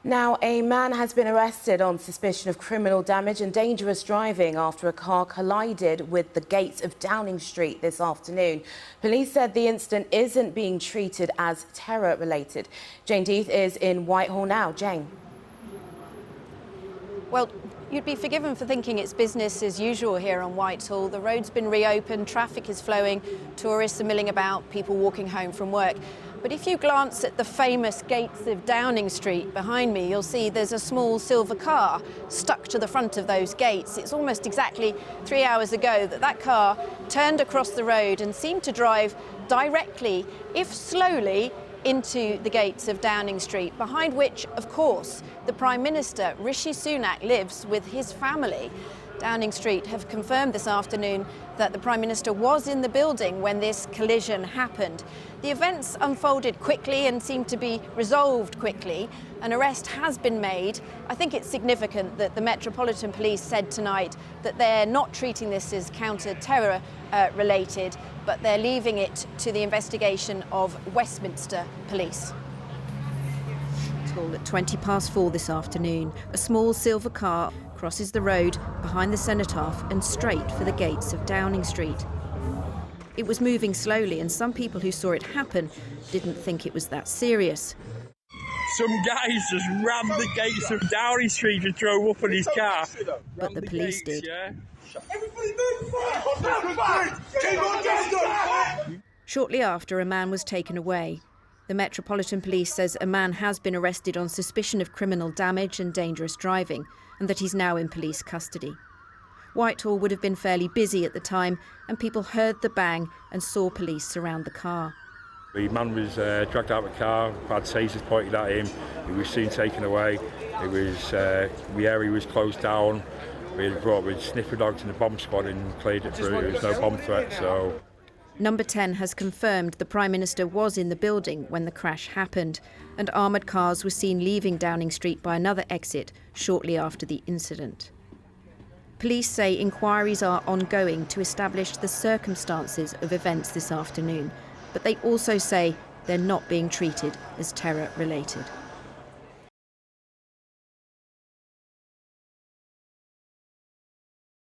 Now, a man has been arrested on suspicion of criminal damage and dangerous driving after a car collided with the gates of Downing Street this afternoon. Police said the incident isn't being treated as terror-related. Jane Deeth is in Whitehall now. Jane. Well, you'd be forgiven for thinking it's business as usual here on Whitehall. The road's been reopened, traffic is flowing, tourists are milling about, people walking home from work. But if you glance at the famous gates of Downing Street behind me, you'll see there's a small silver car stuck to the front of those gates. It's almost exactly 3 hours ago that that car turned across the road and seemed to drive directly, if slowly, into the gates of Downing Street, behind which, of course, the Prime Minister, Rishi Sunak, lives with his family. Downing Street have confirmed this afternoon that the Prime Minister was in the building when this collision happened. The events unfolded quickly and seemed to be resolved quickly. An arrest has been made. I think it's significant that the Metropolitan Police said tonight that they're not treating this as counter-terror related, but they're leaving it to the investigation of Westminster Police. At 4:20 this afternoon, a small silver car crosses the road behind the Cenotaph and straight for the gates of Downing Street. It was moving slowly, and some people who saw it happen didn't think it was that serious. Some guys just rammed the gates of Downing Street and drove up in his car. But the police did. Shortly after, a man was taken away. The Metropolitan Police says a man has been arrested on suspicion of criminal damage and dangerous driving, and that he's now in police custody. Whitehall would have been fairly busy at the time, and people heard the bang and saw police surround the car. The man was dragged out of the car, had tasers pointed at him, he was soon taken away. It was, the area was closed down, we had brought with sniffer dogs and the bomb squad and cleared it through, there was no bomb threat, so... Number 10 has confirmed the Prime Minister was in the building when the crash happened, and armoured cars were seen leaving Downing Street by another exit shortly after the incident. Police say inquiries are ongoing to establish the circumstances of events this afternoon, but they also say they're not being treated as terror-related.